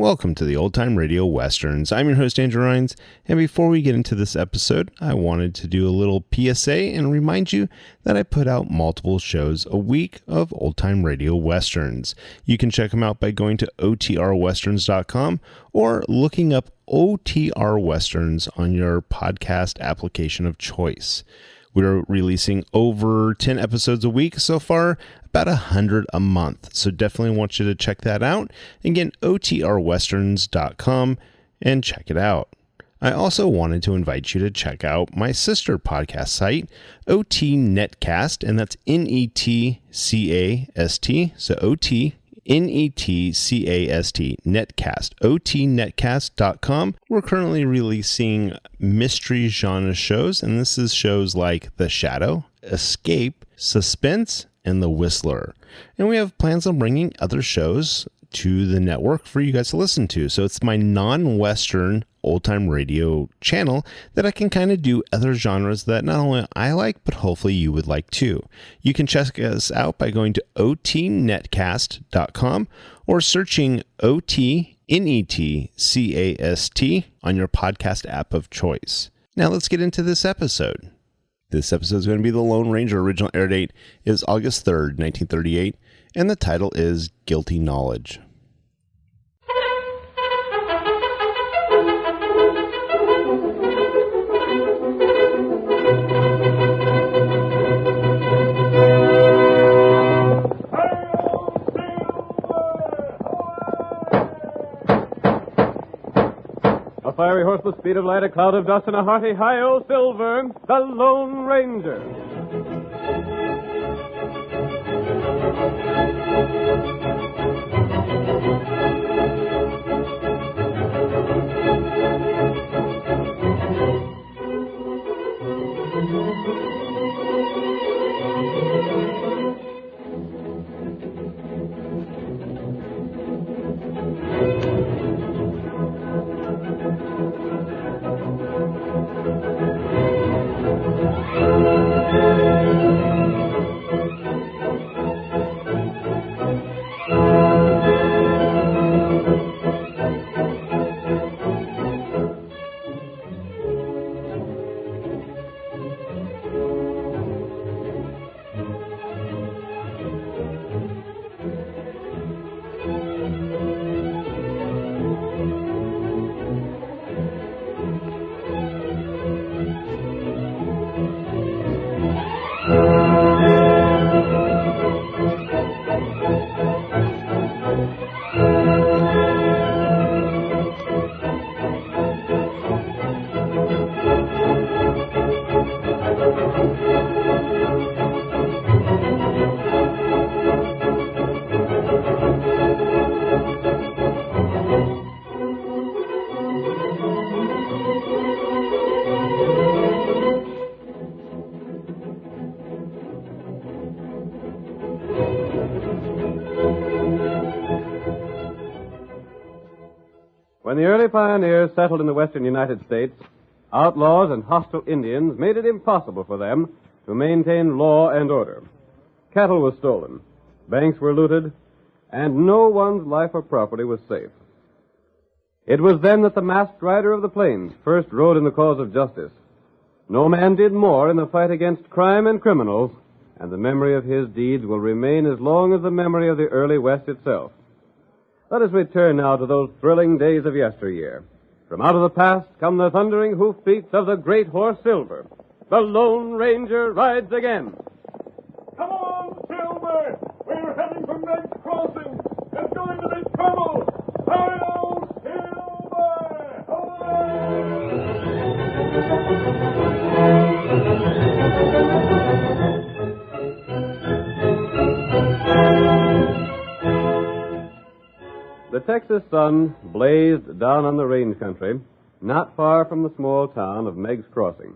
Welcome to the Old Time Radio Westerns. I'm your host, Andrew Rhynes, and before we get into this episode, I wanted to do a little PSA and remind you that I put out multiple shows a week of Old Time Radio Westerns. You can check them out by going to otrwesterns.com or looking up OTR Westerns on your podcast application of choice. We're releasing over 10 episodes a week so far, about 100 a month. So definitely want you to check that out. Again, otrwesterns.com and check it out. I also wanted to invite you to check out my sister podcast site, OT Netcast, and that's Netcast. So OT Netcast, Netcast, otnetcast.com. We're currently releasing mystery genre shows, and this is shows like The Shadow, Escape, Suspense, and The Whistler. And we have plans on bringing other shows to the network for you guys to listen to. So it's my non-Western old-time radio channel that I can kind of do other genres that not only I like, but hopefully you would like too. You can check us out by going to otnetcast.com or searching OTNETCAST on your podcast app of choice. Now let's get into this episode. This episode is going to be The Lone Ranger. Original air date is August 3rd, 1938, and the title is Guilty Knowledge. A fiery horse with speed of light, a cloud of dust, and a hearty hi-yo Silver, the Lone Ranger. When the early pioneers settled in the western United States, outlaws and hostile Indians made it impossible for them to maintain law and order. Cattle was stolen, banks were looted, and no one's life or property was safe. It was then that the masked rider of the plains first rode in the cause of justice. No man did more in the fight against crime and criminals, and the memory of his deeds will remain as long as the memory of the early West itself. Let us return now to those thrilling days of yesteryear. From out of the past come the thundering hoofbeats of the great horse Silver. The Lone Ranger rides again. Come on, Silver! We're heading for Meg's Crossing. It's going to be trouble! Hi-yo, Silver! The Texas sun blazed down on the range country, not far from the small town of Meg's Crossing.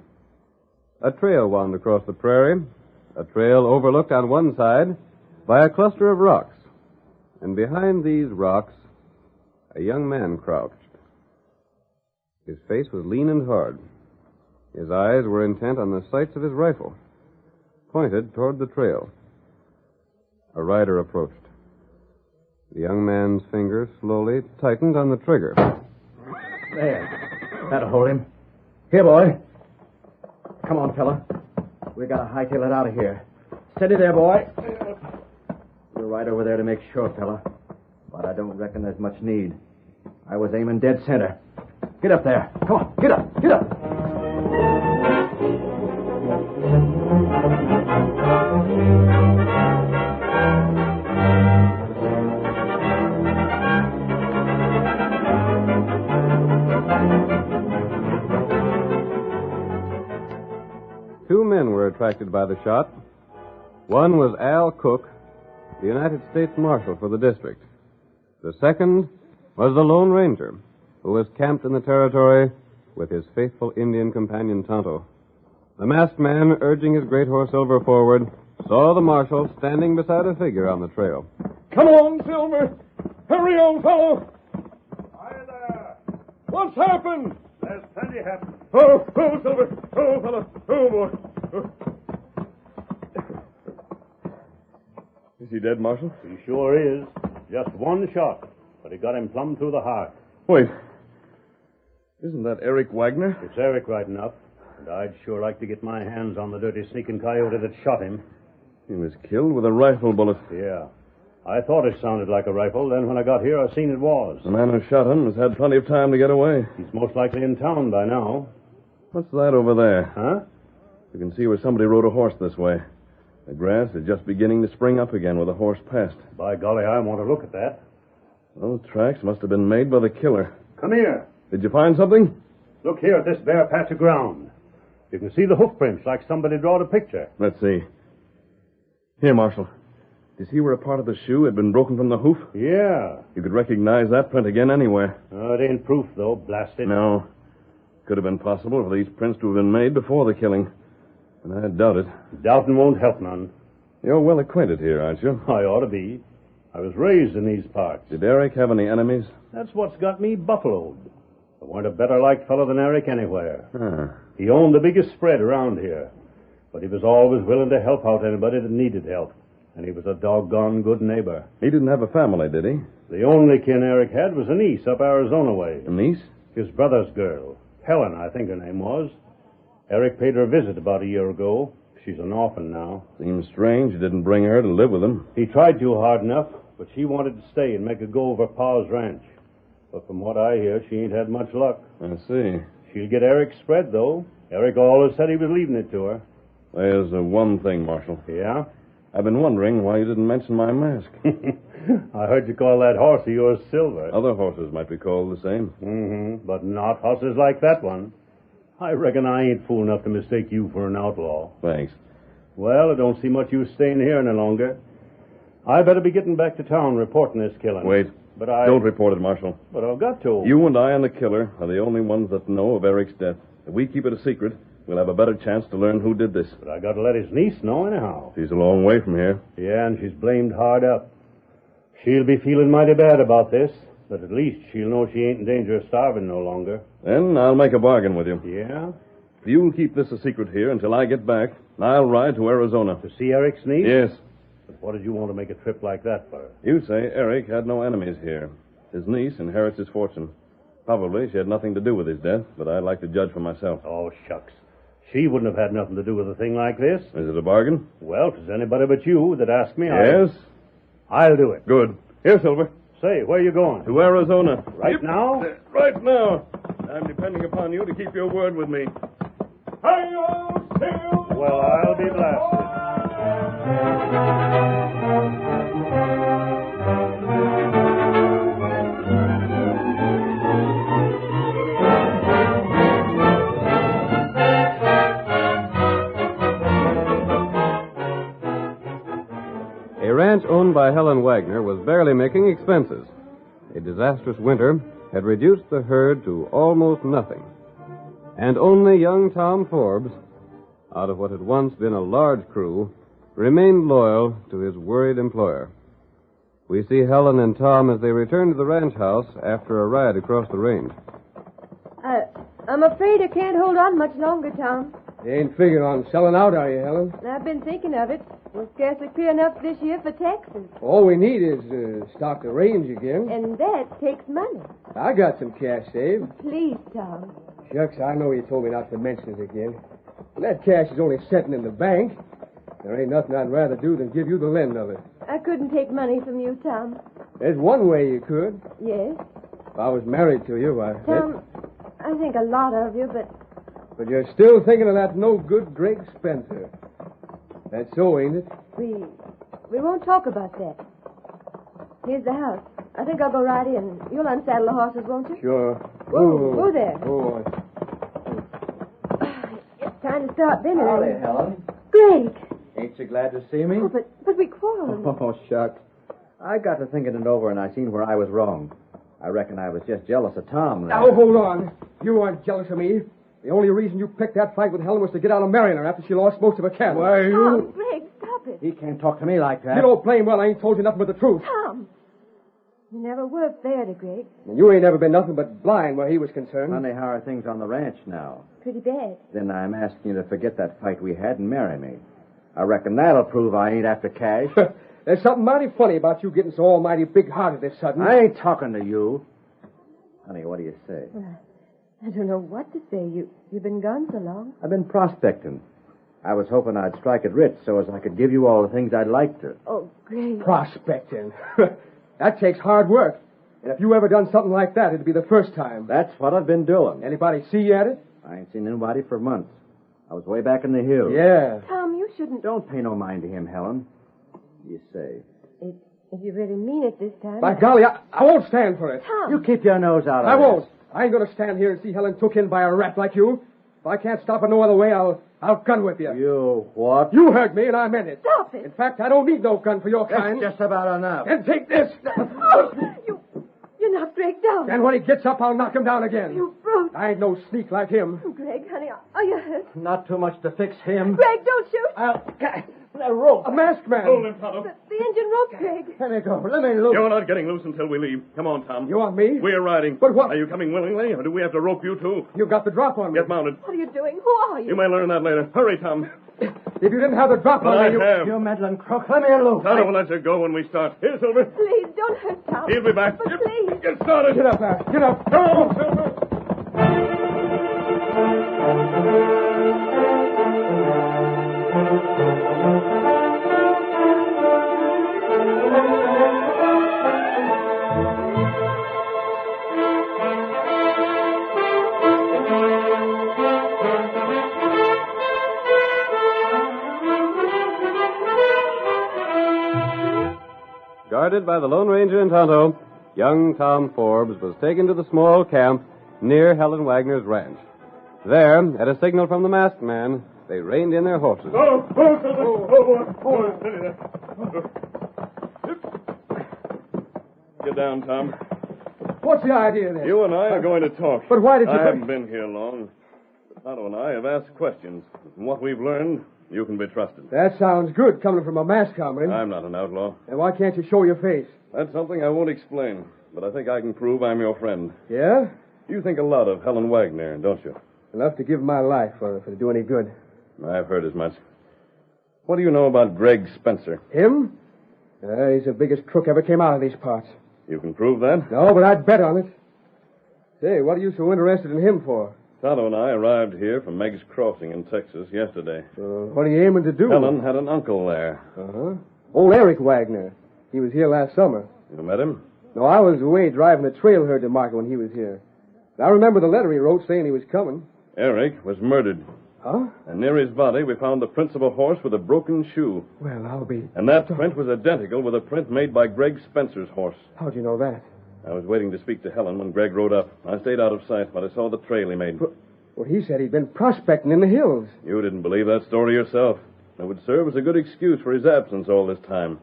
A trail wound across the prairie, a trail overlooked on one side by a cluster of rocks, and behind these rocks, a young man crouched. His face was lean and hard. His eyes were intent on the sights of his rifle, pointed toward the trail. A rider approached. The young man's finger slowly tightened on the trigger. There. That'll hold him. Here, boy. Come on, fella. We gotta hightail it out of here. Steady there, boy. We're right over there to make sure, fella. But I don't reckon there's much need. I was aiming dead center. Get up there. Come on, get up, get up. Two men were attracted by the shot. One was Al Cook, the United States Marshal for the district. The second was the Lone Ranger, who was camped in the territory with his faithful Indian companion Tonto. The masked man, urging his great horse Silver forward, saw the marshal standing beside a figure on the trail. Come on, Silver. Hurry, old fellow. Hi there. What's happened? There's plenty happened. Oh, Silver. Oh, fellow. Oh, boy. Oh. Is he dead, Marshal? He sure is. Just one shot, but he got him plumb through the heart. Wait. Isn't that Eric Wagner? It's Eric right enough, and I'd sure like to get my hands on the dirty sneaking coyote that shot him. He was killed with a rifle bullet. Yeah. I thought it sounded like a rifle, then when I got here, I seen it was. The man who shot him has had plenty of time to get away. He's most likely in town by now. What's that over there? Huh? You can see where somebody rode a horse this way. The grass is just beginning to spring up again where the horse passed. By golly, I want to look at that. Those tracks must have been made by the killer. Come here. Did you find something? Look here at this bare patch of ground. You can see the hoof prints like somebody drawed a picture. Let's see. Here, Marshal. Do you see where a part of the shoe had been broken from the hoof? Yeah. You could recognize that print again anywhere. Oh, it ain't proof, though, blast it. No. Could have been possible for these prints to have been made before the killing. And I doubt it. Doubting won't help none. You're well acquainted here, aren't you? I ought to be. I was raised in these parts. Did Eric have any enemies? That's what's got me buffaloed. There weren't a better-liked fellow than Eric anywhere. Ah. He owned the biggest spread around here. But he was always willing to help out anybody that needed help. And he was a doggone good neighbor. He didn't have a family, did he? The only kin Eric had was a niece up Arizona way. A niece? His brother's girl. Helen, I think her name was. Eric paid her a visit about a year ago. She's an orphan now. Seems strange you didn't bring her to live with him. He tried to hard enough, but she wanted to stay and make a go of her pa's ranch. But from what I hear, she ain't had much luck. I see. She'll get Eric's spread, though. Eric always said he was leaving it to her. There's one thing, Marshal. Yeah? I've been wondering why you didn't mention my mask. I heard you call that horse of yours Silver. Other horses might be called the same. Mm-hmm, but not horses like that one. I reckon I ain't fool enough to mistake you for an outlaw. Thanks. Well, I don't see much use staying here any longer. I better be getting back to town reporting this killing. Wait. But Don't report it, Marshal. But I've got to. You and I and the killer are the only ones that know of Eric's death. If we keep it a secret, we'll have a better chance to learn who did this. But I got to let his niece know anyhow. She's a long way from here. Yeah, and she's blamed hard up. She'll be feeling mighty bad about this, but at least she'll know she ain't in danger of starving no longer. Then I'll make a bargain with you. Yeah? If you'll keep this a secret here until I get back, I'll ride to Arizona. To see Eric's niece? Yes. But what did you want to make a trip like that for? You say Eric had no enemies here. His niece inherits his fortune. Probably she had nothing to do with his death, but I'd like to judge for myself. Oh, shucks. She wouldn't have had nothing to do with a thing like this. Is it a bargain? Well, if it's anybody but you that asked me, Yes? I'll do it. Good. Here, Silver. Say, where are you going? To Arizona. Right now? Right now. I'm depending upon you to keep your word with me. Hi-yo, Silver! Well, I'll be blasted. A ranch owned by Helen Wagner was barely making expenses. A disastrous winter had reduced the herd to almost nothing. And only young Tom Forbes, out of what had once been a large crew, remained loyal to his worried employer. We see Helen and Tom as they return to the ranch house after a ride across the range. I'm afraid I can't hold on much longer, Tom. You ain't figuring on selling out, are you, Helen? I've been thinking of it. We'll scarcely clear enough this year for taxes. All we need is stock the range again. And that takes money. I got some cash saved. Please, Tom. Shucks, I know you told me not to mention it again. But that cash is only sitting in the bank. There ain't nothing I'd rather do than give you the lend of it. I couldn't take money from you, Tom. There's one way you could. Yes? If I was married to you, Tom, I think a lot of you, but But you're still thinking of that no-good Greg Spencer. That's so, ain't it? we won't talk about that. Here's the house. I think I'll go right in. You'll unsaddle the horses, won't you? Sure. Go there. Oh, It's time to start dinner. Howdy, Helen. Greg. Ain't you glad to see me? Oh, but we quarreled. Oh, shucks. I got to thinking it over, and I seen where I was wrong. I reckon I was just jealous of Tom. Now, hold on. You aren't jealous of me. The only reason you picked that fight with Helen was to get out of marrying her after she lost most of her cattle. Why, Tom, Greg, stop it. He can't talk to me like that. You don't blame well. I ain't told you nothing but the truth. Tom. You never were fair to Greg. And you ain't ever been nothing but blind where he was concerned. Honey, how are things on the ranch now? Pretty bad. Then I'm asking you to forget that fight we had and marry me. I reckon that'll prove I ain't after cash. There's something mighty funny about you getting so almighty big-hearted this sudden. I ain't talking to you. Honey, what do you say? I don't know what to say. You've been gone so long. I've been prospecting. I was hoping I'd strike it rich so as I could give you all the things I'd like to. Oh, Greg. Prospecting. That takes hard work. And if you ever done something like that, it'd be the first time. That's what I've been doing. Anybody see you at it? I ain't seen anybody for months. I was way back in the hills. Yeah. Tom, you shouldn't. Don't pay no mind to him, Helen. You say. If you really mean it this time. By golly, I won't stand for it. Tom. You keep your nose out of it. I won't. I ain't going to stand here and see Helen took in by a rat like you. If I can't stop it no other way, I'll gun with you. You what? You heard me, and I meant it. Stop it. In fact, I don't need no gun for your kind. That's just about enough. And take this. You knocked Greg down. And when he gets up, I'll knock him down again. You brute. I ain't no sneak like him. Oh, Greg, honey, are you hurt? Not too much to fix him. Greg, don't shoot. That rope. A masked man. Hold him, Tonto. The engine rope, Greg. Let me go. Let me loose. You're not getting loose until we leave. Come on, Tom. You want me? We're riding. But what? Are you coming willingly, or do we have to rope you, too? You got the drop on me. Get mounted. What are you doing? Who are you? You may learn that later. Hurry, Tom. If you didn't have the drop But on I me, have. You meddling crook. Let me loose. Tonto will let you go when we start. Here, Silver. Please, don't hurt Tom. He'll be back. But please. Get started. Get up there. Get up. Come on, Silver. Guarded by the Lone Ranger and Tonto, young Tom Forbes was taken to the small camp near Helen Wagner's ranch. There, at a signal from the masked man, they reined in their horses. Oh, Silver. Oh, boy. Steady there. Get down, Tom. What's the idea then? You and I are going to talk. But why did you... I haven't been here long. But Tonto and I have asked questions. From what we've learned, you can be trusted. That sounds good coming from a masked comrade. I'm not an outlaw. Then why can't you show your face? That's something I won't explain, but I think I can prove I'm your friend. Yeah? You think a lot of Helen Wagner, don't you? Enough to give my life for it, if it'd do any good. I've heard as much. What do you know about Greg Spencer? Him? He's the biggest crook ever came out of these parts. You can prove that? No, but I'd bet on it. Say, what are you so interested in him for? Tonto and I arrived here from Meg's Crossing in Texas yesterday. What are you aiming to do? Helen had an uncle there. Uh-huh. Old Eric Wagner. He was here last summer. You met him? No, I was away driving the trail herd to market when he was here. I remember the letter he wrote saying he was coming. Eric was murdered. Huh? And near his body, we found the prints of a horse with a broken shoe. Well, I'll be... And that print was identical with a print made by Greg Spencer's horse. How'd you know that? I was waiting to speak to Helen when Greg rode up. I stayed out of sight, but I saw the trail he made. Well, he said he'd been prospecting in the hills. You didn't believe that story yourself. It would serve as a good excuse for his absence all this time.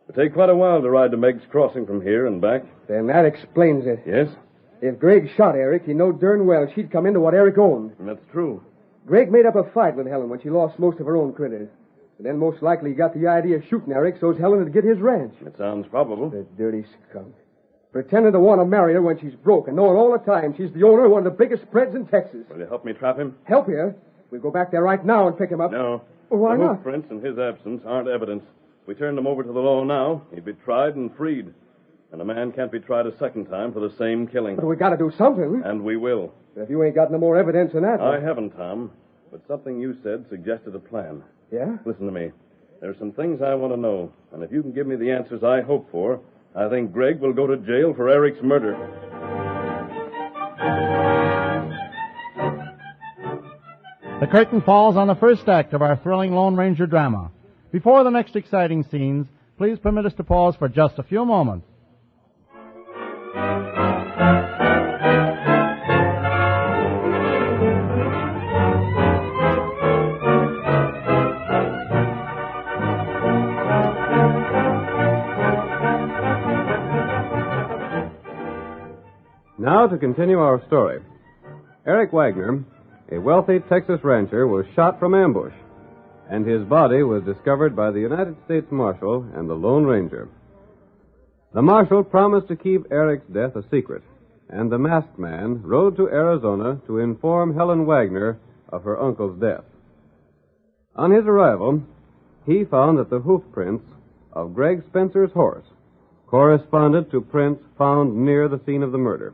It'd take quite a while to ride to Meg's Crossing from here and back. Then that explains it. Yes? If Greg shot Eric, he knowed darn well she'd come into what Eric owned. That's true. Greg made up a fight with Helen when she lost most of her own critters. And then most likely he got the idea of shooting Eric so's Helen would get his ranch. It sounds probable. The dirty skunk. Pretending to want to marry her when she's broke and knowing all the time she's the owner of one of the biggest spreads in Texas. Will you help me trap him? Help you? We'll go back there right now and pick him up. No. Why the not? hoof prints in his absence aren't evidence. If we turned him over to the law now, he'd be tried and freed. And a man can't be tried a second time for the same killing. But we got to do something. And we will. If you ain't got no more evidence than that. I haven't, Tom. But something you said suggested a plan. Yeah? Listen to me. There's some things I want to know. And if you can give me the answers I hope for, I think Greg will go to jail for Eric's murder. The curtain falls on the first act of our thrilling Lone Ranger drama. Before the next exciting scenes, please permit us to pause for just a few moments. Now to continue our story. Eric Wagner, a wealthy Texas rancher, was shot from ambush, and his body was discovered by the United States Marshal and the Lone Ranger. The Marshal promised to keep Eric's death a secret, and the masked man rode to Arizona to inform Helen Wagner of her uncle's death. On his arrival, he found that the hoof prints of Greg Spencer's horse corresponded to prints found near the scene of the murder.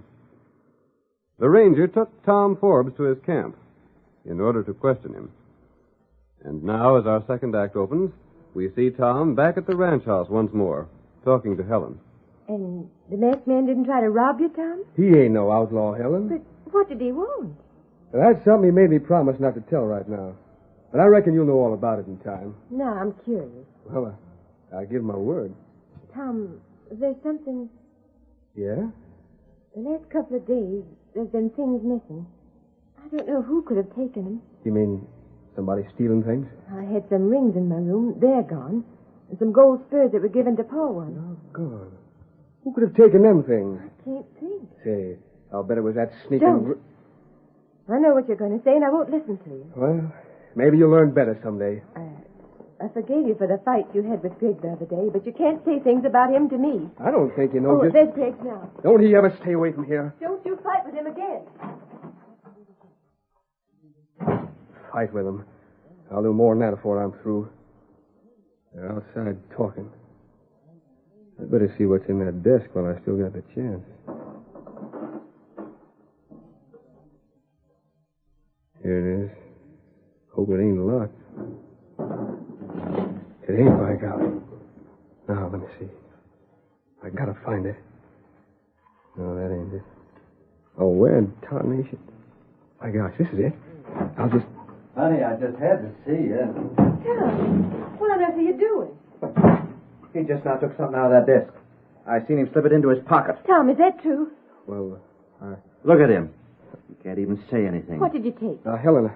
The ranger took Tom Forbes to his camp in order to question him. And now, as our second act opens, we see Tom back at the ranch house once more, talking to Helen. And the masked man didn't try to rob you, Tom? He ain't no outlaw, Helen. But what did he want? That's something he made me promise not to tell right now. But I reckon you'll know all about it in time. No, I'm curious. Well, I give my word. Tom, there's something... Yeah? The last couple of days, there's been things missing. I don't know who could have taken them. You mean somebody stealing things? I had some rings in my room. They're gone. And some gold spurs that were given to Paul once. Oh, God. Who could have taken them things? I can't think. Say, I'll bet it was that sneaking... Don't. I know what you're going to say, and I won't listen to you. Well, maybe you'll learn better someday. I forgave you for the fight you had with Greg the other day, but you can't say things about him to me. I don't think you know Oh, just... there's Greg now. Don't he ever stay away from here? Don't you fight with him again. Fight with him. I'll do more than that before I'm through. They're outside talking. I'd better see what's in that desk while I still got the chance. Here it is. Hope it ain't locked. It ain't, by golly. Now, let me see. I gotta find it. No, that ain't it. Oh, where in tarnation? My gosh, this is it. I'll just... Honey, I just had to see you. Tom, what on earth are you doing? He just now took something out of that desk. I seen him slip it into his pocket. Tom, is that true? Well, Look at him. He can't even say anything. What did you take? Now, Helen,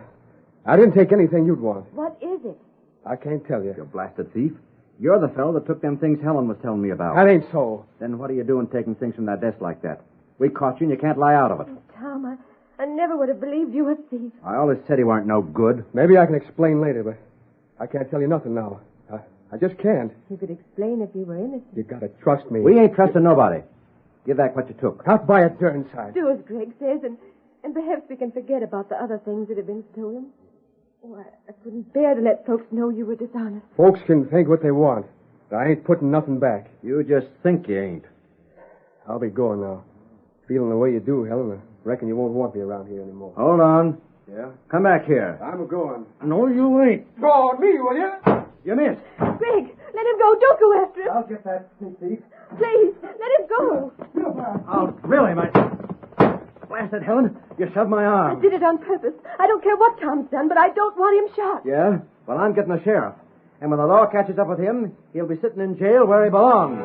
I didn't take anything you'd want. What is it? I can't tell you. You blasted thief. You're the fellow that took them things Helen was telling me about. That ain't so. Then what are you doing taking things from that desk like that? We caught you and you can't lie out of it. Oh, Tom, I never would have believed you were a thief. I always said he weren't no good. Maybe I can explain later, but I can't tell you nothing now. I just can't. You could explain if you were innocent. You gotta trust me. We ain't trusting nobody. Give back what you took. Out by a darn side. Do as Greg says, and perhaps we can forget about the other things that have been stolen. Oh, I couldn't bear to let folks know you were dishonest. Folks can think what they want. But I ain't putting nothing back. You just think you ain't. I'll be going now. Feeling the way you do, Helen, I reckon you won't want me around here anymore. Hold on. Yeah? Come back here. I'm a-going. No, you ain't. Go on me, will you? You missed. Greg, let him go. Don't go after him. I'll get that sneak thief. Please, let him go. I'll drill him. Blasted Helen, you shoved my I arm. did it on purpose. I don't care what Tom's done, but I don't want him shot. Yeah? Well, I'm getting the sheriff. And when the law catches up with him, he'll be sitting in jail where he belongs.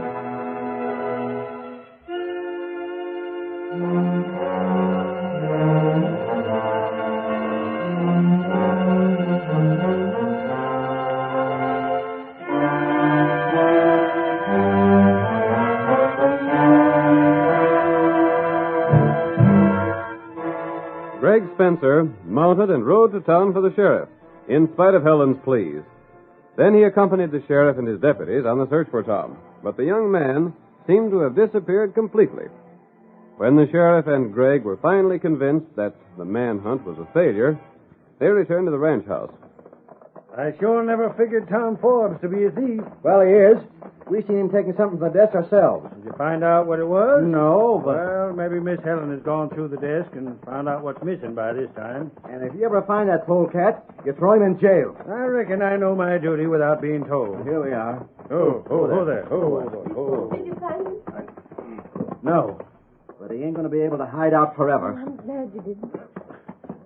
Greg Spencer mounted and rode to town for the sheriff, in spite of Helen's pleas. Then he accompanied the sheriff and his deputies on the search for Tom, but the young man seemed to have disappeared completely. When the sheriff and Greg were finally convinced that the manhunt was a failure, They returned to the ranch house. I sure never figured Tom Forbes to be a thief. Well, he is. We seen him taking something from the desk ourselves. Did you find out what it was? No, but... Well, maybe Miss Helen has gone through the desk and found out what's missing by this time. And if you ever find that polecat, you throw him in jail. I reckon I know my duty without being told. Here we are. Oh there. Did you find him? No, but he ain't going to be able to hide out forever. I'm glad you didn't.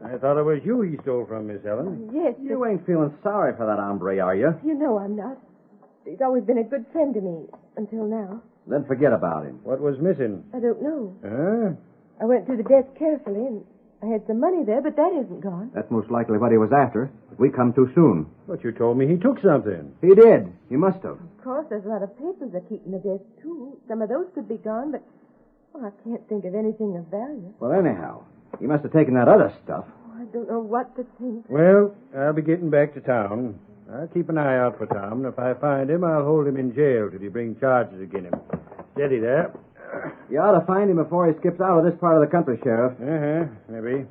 I thought it was you he stole from, Miss Helen. Yes, You ain't feeling sorry for that hombre, are you? you know I'm not. He's always been a good friend to me, until now. Then forget about him. What was missing? I don't know. Huh? I went through the desk carefully, and I had some money there, but that isn't gone. That's most likely what he was after. We come too soon. But you told me he took something. He did. He must have. Of course, there's a lot of papers I keep in the desk, too. Some of those could be gone, but I can't think of anything of value. Well, anyhow, he must have taken that other stuff. I don't know what to think. Well, I'll be getting back to town. I'll keep an eye out for Tom, and if I find him, I'll hold him in jail till he brings charges against him. Steady there. You ought to find him before he skips out of this part of the country, Sheriff. Maybe.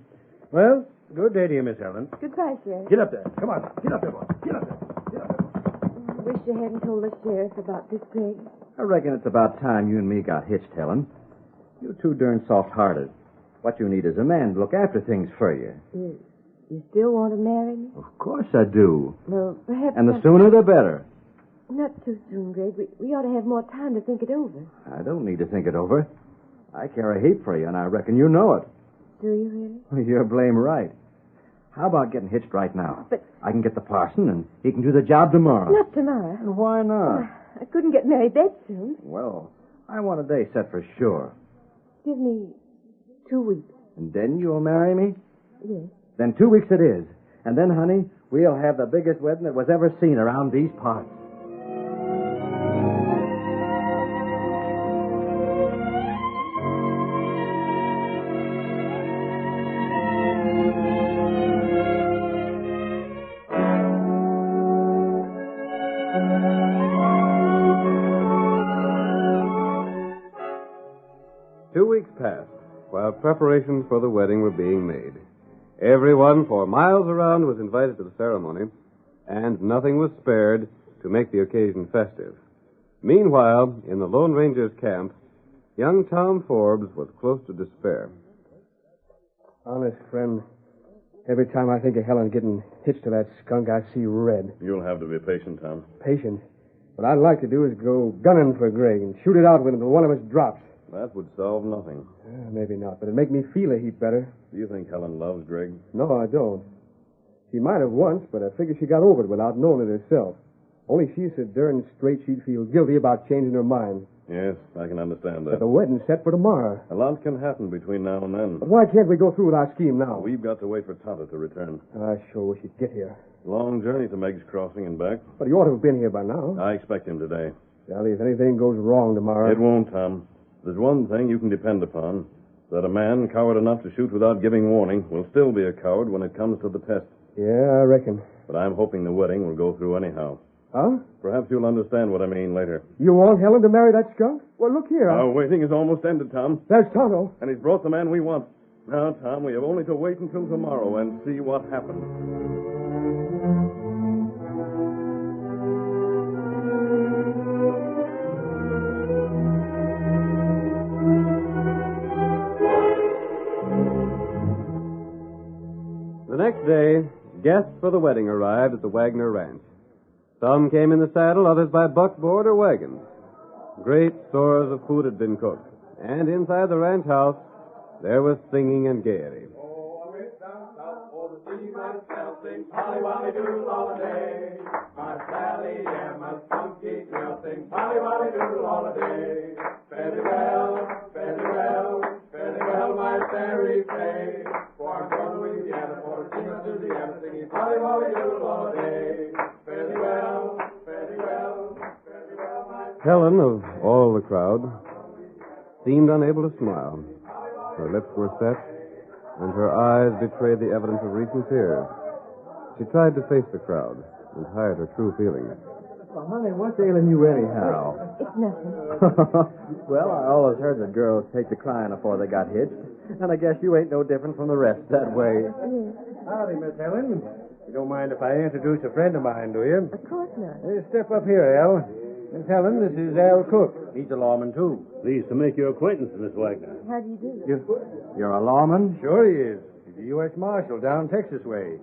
Well, good day to you, Miss Helen. Goodbye, Sheriff. Get up there. Come on. Get up there, boy. Get up there. Get up there. I wish you hadn't told the sheriff about this, Greg. I reckon it's about time you and me got hitched, Helen. You're too darn soft-hearted. What you need is a man to look after things for you. You still want to marry me? Of course I do. Well, perhaps... And the sooner the better. Not too soon, Greg. We ought to have more time to think it over. I don't need to think it over. I care a heap for you, and I reckon you know it. Do you really? You're blame right. How about getting hitched right now? But... I can get the parson, and he can do the job tomorrow. Not tomorrow. And why not? I couldn't get married that soon. Well, I want a day set for sure. Give me 2 weeks. And then you'll marry me? Yes. Then 2 weeks it is. And then, honey, we'll have the biggest wedding that was ever seen around these parts. Passed while preparations for the wedding were being made. Everyone for miles around was invited to the ceremony, and nothing was spared to make the occasion festive. Meanwhile, in the Lone Ranger's camp, young Tom Forbes was close to despair. Honest, friend, every time I think of Helen getting hitched to that skunk, I see red. You'll have to be patient, Tom. Patient. What I'd like to do is go gunning for Greg and shoot it out with him till one of us drops. That would solve nothing. Maybe not, but it'd make me feel a heap better. Do you think Helen loves Greg? No, I don't. She might have once, but I figure she got over it without knowing it herself. Only she's so darn straight she'd feel guilty about changing her mind. Yes, I can understand But that. the wedding's set for tomorrow. A lot can happen between now and then. But why can't we go through with our scheme now? We've got to wait for Tonto to return. I sure wish he'd get here. Long journey to Meg's Crossing and back. But he ought to have been here by now. I expect him today. Sally, if anything goes wrong tomorrow... It won't, Tom. There's one thing you can depend upon. That a man coward enough to shoot without giving warning will still be a coward when it comes to the test. Yeah, I reckon. But I'm hoping the wedding will go through anyhow. Huh? Perhaps you'll understand what I mean later. You want Helen to marry that skunk? Well, look here. Our waiting is almost ended, Tom. There's Tonto. And he's brought the man we want. Now, Tom, we have only to wait until tomorrow and see what happens. The next day, guests for the wedding arrived at the Wagner Ranch. Some came in the saddle, others by buckboard or wagon. Great stores of food had been cooked, and inside the ranch house, there was singing and gaiety. Helen, of all the crowd, seemed unable to smile. Her lips were set, and her eyes betrayed the evidence of recent tears. She tried to face the crowd and hide her true feelings. Well, honey, what's ailing you anyhow? It's nothing. Well, I always heard that girls take to crying before they got hitched. And I guess you ain't no different from the rest that way. Yes, Howdy, Miss Helen. You don't mind if I introduce a friend of mine, do you? of course not. Hey, step up here, Al. Miss Helen, this is Al Cook. He's a lawman, too. Pleased to make your acquaintance, Miss Wagner. How do you do? You're a lawman? Sure he is. He's a U.S. Marshal down Texas way.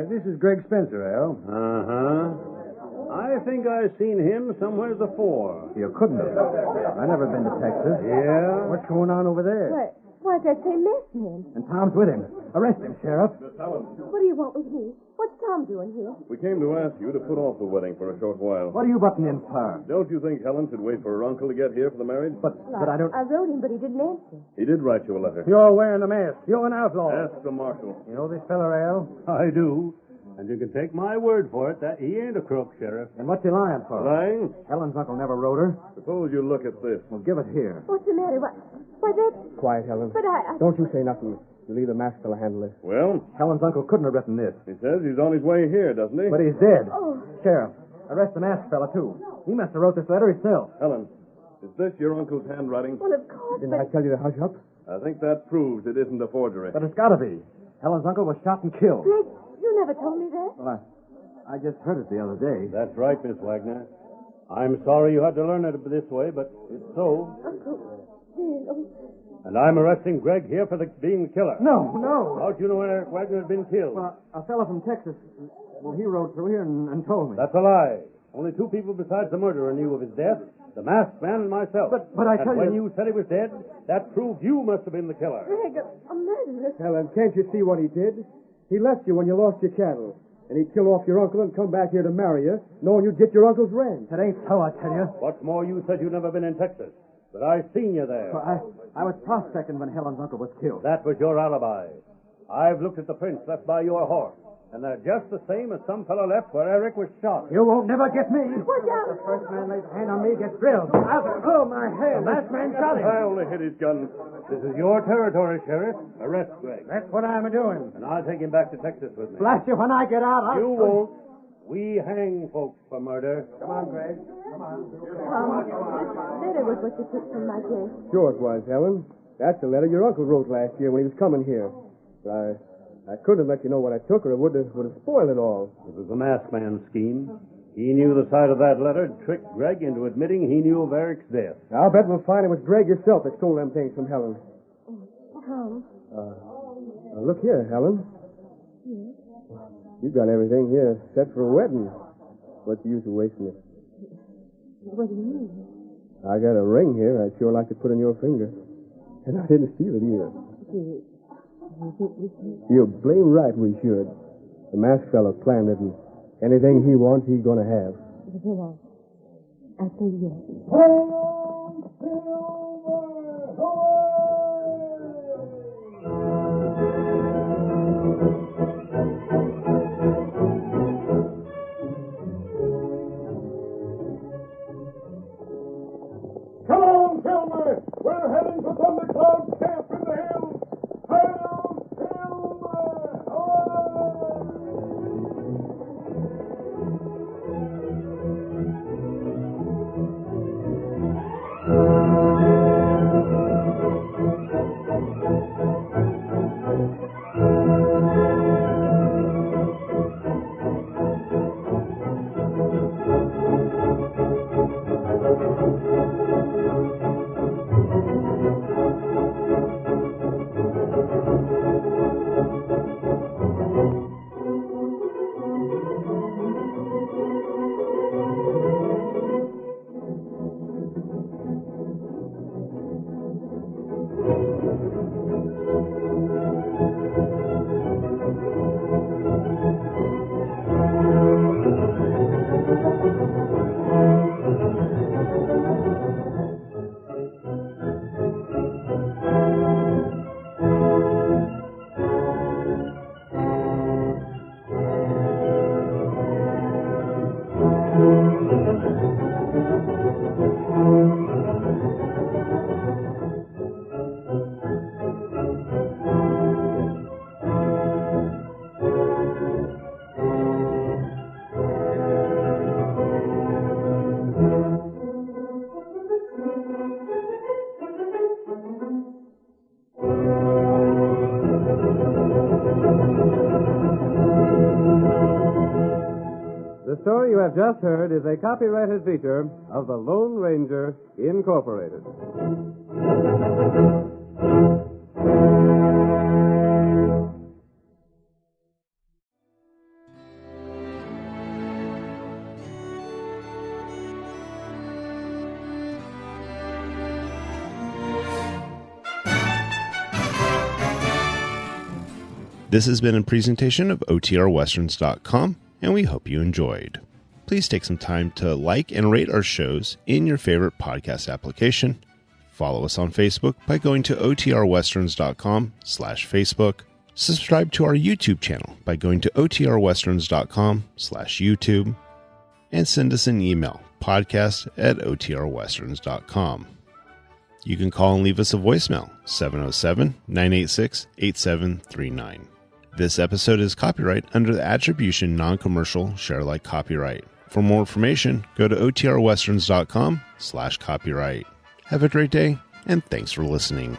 This is Greg Spencer, Al. Uh-huh. I think I've seen him somewhere before. You couldn't have. I never been to Texas. Yeah? What's going on over there? Why, that same masked man. And Tom's with him. Arrest him, Sheriff. Miss Helen, What do you want with me? What's Tom doing here? we came to ask you to put off the wedding for a short while. What are you butting in for? Don't you think Helen should wait for her uncle to get here for the marriage? But I don't... I wrote him, but he didn't answer. He did write you a letter. You're wearing a mask. You're an outlaw. Ask the marshal. You know this feller, Al? I do. And you can take my word for it that he ain't a crook, Sheriff. And what's he lying for? Lying? Helen's uncle never wrote her. Suppose you look at this. Well, give it here. What's the matter? Why, that's... Quiet, Helen. But I... Don't you say nothing. You leave the masked fella handle it. Well, Helen's uncle couldn't have written this. he says he's on his way here, doesn't he? But he's dead. Oh. Sheriff, arrest the masked fella, too. He must have wrote this letter himself. Helen, is this your uncle's handwriting? Well, of course, Didn't I but... tell you to hush up? I think that proves it isn't a forgery. But it's got to be. Helen's uncle was shot and killed. Greg, you never told me that. Well, I just heard it the other day. That's right, Miss Wagner. I'm sorry you had to learn it this way, but it's so. Uncle, dear, oh, And I'm arresting Greg here for being the killer. No. How'd you know Eric Wagner had been killed? Well, a fella from Texas, well, he rode through here and told me. That's a lie. Only two people besides the murderer knew of his death. The masked man and myself. But I tell and when you... you said he was dead, that proved you must have been the killer. Greg, a murderer. Helen, can't you see what he did? He left you when you lost your cattle. And he'd kill off your uncle and come back here to marry you, knowing you'd get your uncle's ranch. It ain't so, I tell you. What's more, you said you'd never been in Texas. But I seen you there. Well, I was prospecting when Helen's uncle was killed. That was your alibi. I've looked at the prints left by your horse, and they're just the same as some fellow left where Eric was shot. You won't never get me. Watch out. The first man lays a hand on me gets drilled. Oh, my hand. That man shot him. I only hit his gun. This is your territory, Sheriff. Arrest Greg. That's what I'm doing. And I'll take him back to Texas with me. Blast you when I get out. You won't. We hang folks for murder. Come on, Greg. Tom, this letter was what you took from my desk. Sure it was, Helen. That's the letter your uncle wrote last year when he was coming here. But I couldn't have let you know what I took, or it would have spoiled it all. It was the masked man's scheme. He knew the sight of that letter tricked Greg into admitting he knew of Eric's death. I'll bet we'll find it was Greg yourself that stole them things from Helen. Tom. Look here, Helen. You've got everything here set for a wedding. What's the use of wasting it? What do you mean? I got a ring here I'd sure like to put on your finger. And I didn't steal it either. Do you think we can... You're blame right we should. The masked fellow planned it, and anything he wants, he's going to have. Then I say yes. Come on, Silver! We're heading for Thundercloud Camp in the hills! Hail, Silver! Away! story you have just heard is a copyrighted feature of the Lone Ranger, Incorporated. This has been a presentation of OTRWesterns.com, and we hope you enjoyed. Please take some time to like and rate our shows in your favorite podcast application. Follow us on Facebook by going to OTRWesterns.com/Facebook. Subscribe to our YouTube channel by going to OTRWesterns.com/YouTube. And send us an email, podcast@OTRWesterns.com. You can call and leave us a voicemail, 707-986-8739. This episode is copyright under the Attribution Non-Commercial Share Alike Copyright. For more information, go to OTRWesterns.com/copyright. Have a great day, and thanks for listening.